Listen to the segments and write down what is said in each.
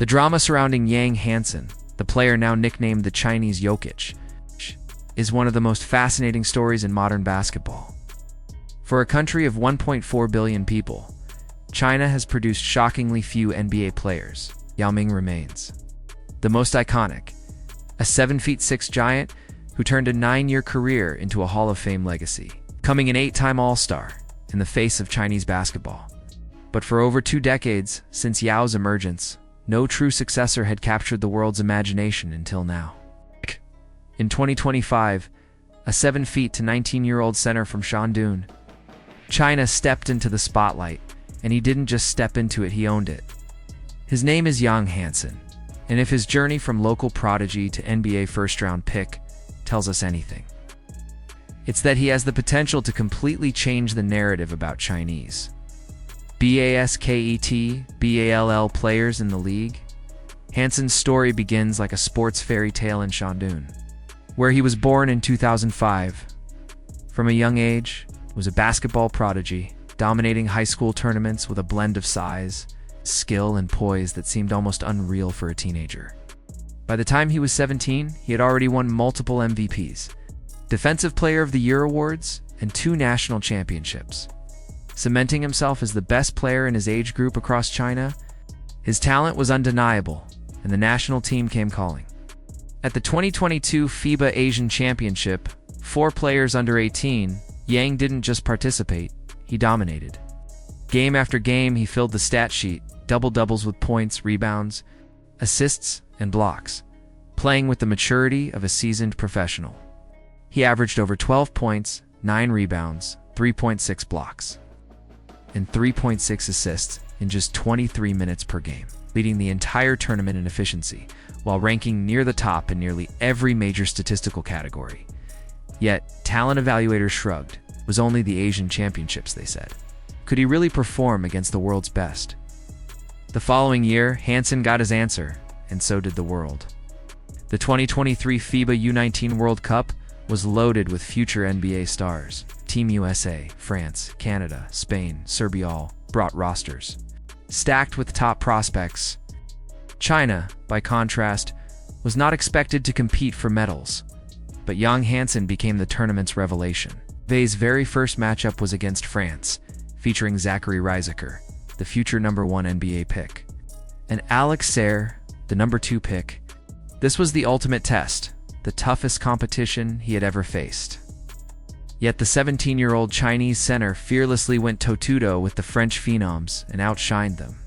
The drama surrounding Yang Hansen, the player now nicknamed the Chinese Jokic, is one of the most fascinating stories in modern basketball. For a country of 1.4 billion people, China has produced shockingly few NBA players. Yao Ming remains the most iconic, a 7'6" giant who turned a 9-year career into a Hall of Fame legacy, becoming an 8-time All-Star in the face of Chinese basketball. But for over 2 decades since Yao's emergence, no true successor had captured the world's imagination until now. In 2025, a 7 feet to 19-year-old center from Shandong, China stepped into the spotlight, and he didn't just step into it, he owned it. His name is Yang Hansen, and if his journey from local prodigy to NBA first-round pick tells us anything, it's that he has the potential to completely change the narrative about Chinese basketball players in the league. Hansen's story begins like a sports fairy tale in Shandong, where he was born in 2005. From a young age, was a basketball prodigy, dominating high school tournaments with a blend of size, skill, and poise that seemed almost unreal for a teenager. By the time he was 17, he had already won multiple MVPs, Defensive Player of the Year awards, and 2 national championships. Cementing himself as the best player in his age group across China, his talent was undeniable, and the national team came calling. At the 2022 FIBA Asian Championship, 4 players under 18, Yang didn't just participate, he dominated. Game after game, he filled the stat sheet, double-doubles with points, rebounds, assists, and blocks, playing with the maturity of a seasoned professional. He averaged over 12 points, 9 rebounds, 3.6 blocks, and 3.6 assists in just 23 minutes per game, leading the entire tournament in efficiency, while ranking near the top in nearly every major statistical category. Yet, talent evaluators shrugged. It was only the Asian Championships, they said. Could he really perform against the world's best? The following year, Hansen got his answer, and so did the world. The 2023 FIBA U19 World Cup was loaded with future NBA stars. Team USA, France, Canada, Spain, Serbia all brought rosters stacked with top prospects. China, by contrast, was not expected to compete for medals, but Yang Hansen became the tournament's revelation. V's very first matchup was against France, featuring Zachary Reisecker, the future #1 NBA pick, and Alex Serre, the #2 pick. This was the ultimate test, the toughest competition he had ever faced. Yet the 17-year-old Chinese center fearlessly went toe-to-toe with the French phenoms and outshined them.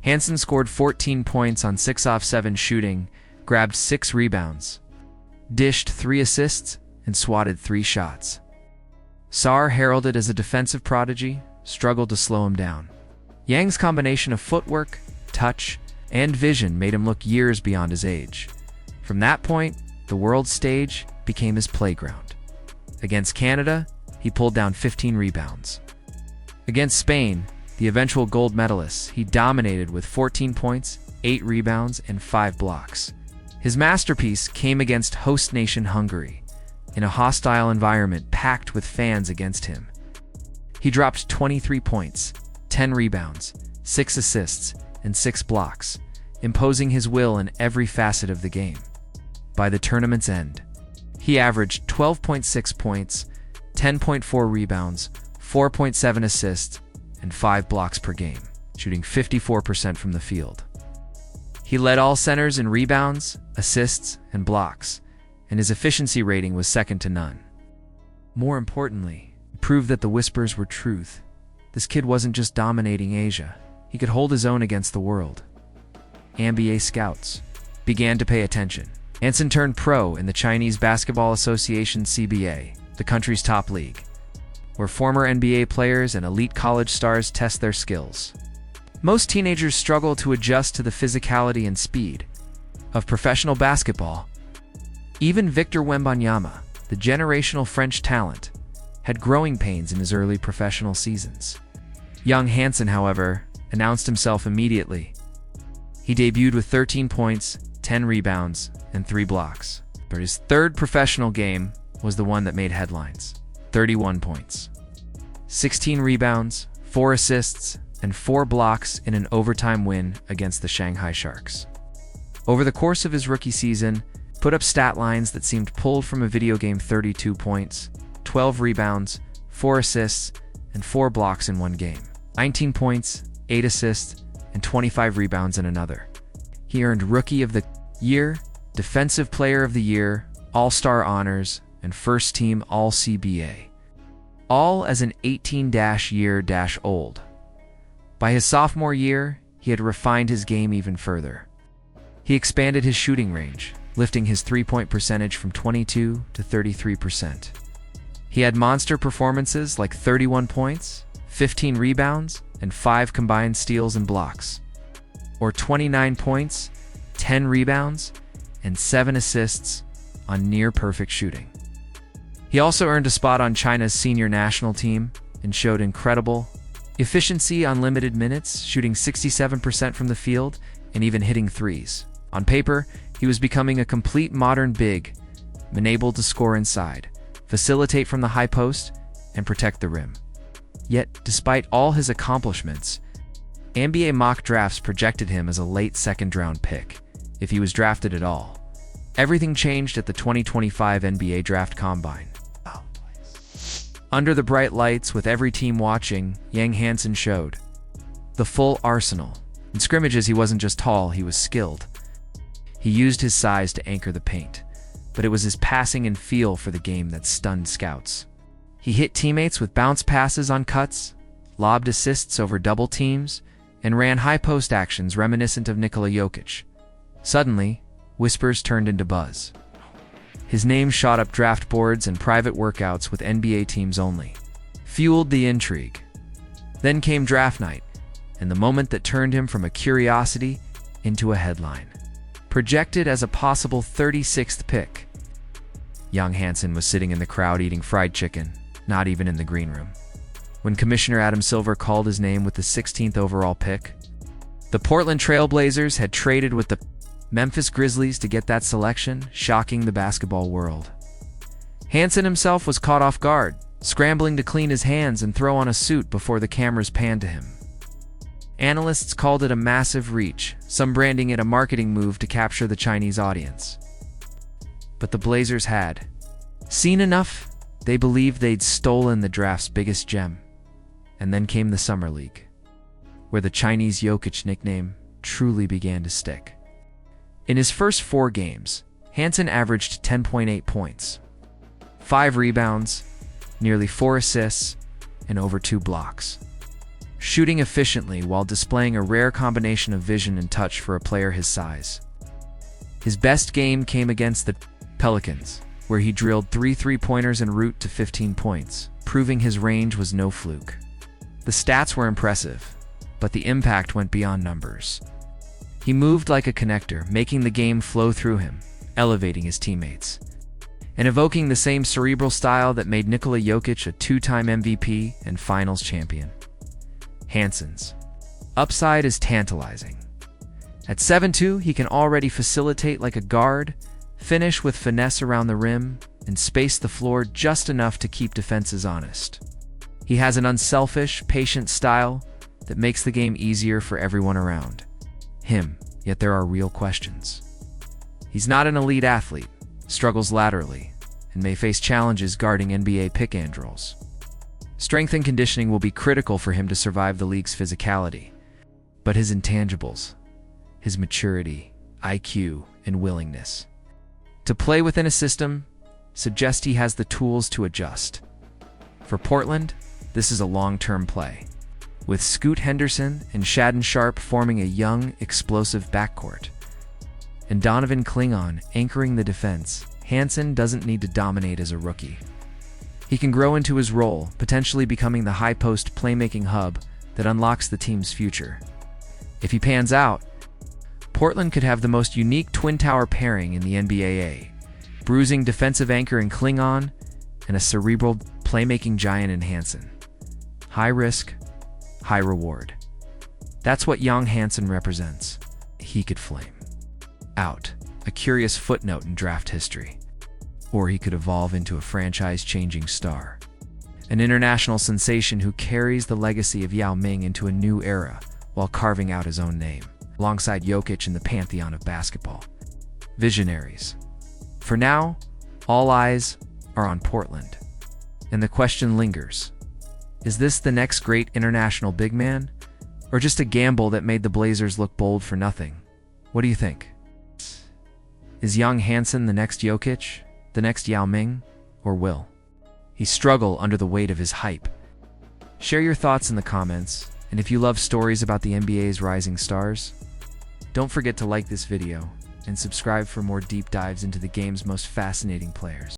Hansen scored 14 points on 6 off 7 shooting, grabbed 6 rebounds, dished 3 assists, and swatted 3 shots. Serre, heralded as a defensive prodigy, struggled to slow him down. Yang's combination of footwork, touch, and vision made him look years beyond his age. From that point, the world stage became his playground. Against Canada, he pulled down 15 rebounds. Against Spain, the eventual gold medalists, he dominated with 14 points, 8 rebounds, and 5 blocks. His masterpiece came against host nation Hungary, in a hostile environment packed with fans against him. He dropped 23 points, 10 rebounds, 6 assists, and 6 blocks, imposing his will in every facet of the game. By the tournament's end, he averaged 12.6 points, 10.4 rebounds, 4.7 assists, and 5 blocks per game, shooting 54% from the field. He led all centers in rebounds, assists, and blocks, and his efficiency rating was second to none. More importantly, it proved that the whispers were truth. This kid wasn't just dominating Asia, he could hold his own against the world. NBA scouts began to pay attention. Hansen turned pro in the Chinese Basketball Association CBA, the country's top league, where former NBA players and elite college stars test their skills. Most teenagers struggle to adjust to the physicality and speed of professional basketball. Even Victor Wembanyama, the generational French talent, had growing pains in his early professional seasons. Yang Hansen, however, announced himself immediately. He debuted with 13 points, 10 rebounds, and 3 blocks. But his third professional game was the one that made headlines. 31 points, 16 rebounds, 4 assists, and 4 blocks in an overtime win against the Shanghai Sharks. Over the course of his rookie season, put up stat lines that seemed pulled from a video game: 32 points, 12 rebounds, 4 assists, and 4 blocks in one game, 19 points, 8 assists, and 25 rebounds in another. He earned Rookie of the Year, Defensive Player of the Year, All-Star honors, and First Team All-CBA, all as an 18-year-old. By his sophomore year, he had refined his game even further. He expanded his shooting range, lifting his three-point percentage from 22 to 33%. He had monster performances like 31 points, 15 rebounds, and 5 combined steals and blocks, or 29 points, 10 rebounds, and 7 assists on near-perfect shooting. He also earned a spot on China's senior national team and showed incredible efficiency on limited minutes, shooting 67% from the field and even hitting threes. On paper, he was becoming a complete modern big, able to score inside, facilitate from the high post, and protect the rim. Yet, despite all his accomplishments, NBA mock drafts projected him as a late second-round pick, if he was drafted at all. Everything changed at the 2025 NBA Draft Combine. Under the bright lights, with every team watching, Yang Hansen showed the full arsenal. In scrimmages, he wasn't just tall, he was skilled. He used his size to anchor the paint, but it was his passing and feel for the game that stunned scouts. He hit teammates with bounce passes on cuts, lobbed assists over double teams, and ran high post actions reminiscent of Nikola Jokic. Suddenly, whispers turned into buzz. His name shot up draft boards and private workouts with NBA teams only, fueled the intrigue. Then came draft night, and the moment that turned him from a curiosity into a headline. Projected as a possible 36th pick, Yang Hansen was sitting in the crowd eating fried chicken, not even in the green room, when Commissioner Adam Silver called his name with the 16th overall pick. The Portland Trail Blazers had traded with the Memphis Grizzlies to get that selection, shocking the basketball world. Hansen himself was caught off guard, scrambling to clean his hands and throw on a suit before the cameras panned to him. Analysts called it a massive reach, some branding it a marketing move to capture the Chinese audience. But the Blazers had seen enough. They believed they'd stolen the draft's biggest gem. And then came the Summer League, where the Chinese Jokic nickname truly began to stick. In his first 4 games, Hansen averaged 10.8 points, 5 rebounds, nearly 4 assists, and over 2 blocks, shooting efficiently while displaying a rare combination of vision and touch for a player his size. His best game came against the Pelicans, where he drilled 3 three-pointers en route to 15 points, proving his range was no fluke. The stats were impressive, but the impact went beyond numbers. He moved like a connector, making the game flow through him, elevating his teammates, and evoking the same cerebral style that made Nikola Jokic a 2-time MVP and Finals champion. Hansen's upside is tantalizing. At 7'2", he can already facilitate like a guard, finish with finesse around the rim, and space the floor just enough to keep defenses honest. He has an unselfish, patient style that makes the game easier for everyone around him, yet there are real questions. He's not an elite athlete, struggles laterally, and may face challenges guarding NBA pick-and-rolls. Strength and conditioning will be critical for him to survive the league's physicality, but his intangibles, his maturity, IQ, and willingness to play within a system suggest he has the tools to adjust. For Portland, this is a long-term play, with Scoot Henderson and Shandong Sharp forming a young, explosive backcourt, and Donovan Klingon anchoring the defense. Hansen doesn't need to dominate as a rookie. He can grow into his role, potentially becoming the high-post playmaking hub that unlocks the team's future. If he pans out, Portland could have the most unique twin-tower pairing in the NBAA, bruising defensive anchor in Klingon and a cerebral playmaking giant in Hansen. High risk, high reward. That's what Yang Hansen represents. He could flame out a curious footnote in draft history, or he could evolve into a franchise-changing star. An international sensation who carries the legacy of Yao Ming into a new era while carving out his own name, alongside Jokic in the pantheon of basketball. Visionaries. For now, all eyes are on Portland. And the question lingers. Is this the next great international big man? Or just a gamble that made the Blazers look bold for nothing? What do you think? Is Yang Hansen the next Jokic, the next Yao Ming, or will he struggle under the weight of his hype? Share your thoughts in the comments, and if you love stories about the NBA's rising stars, don't forget to like this video and subscribe for more deep dives into the game's most fascinating players.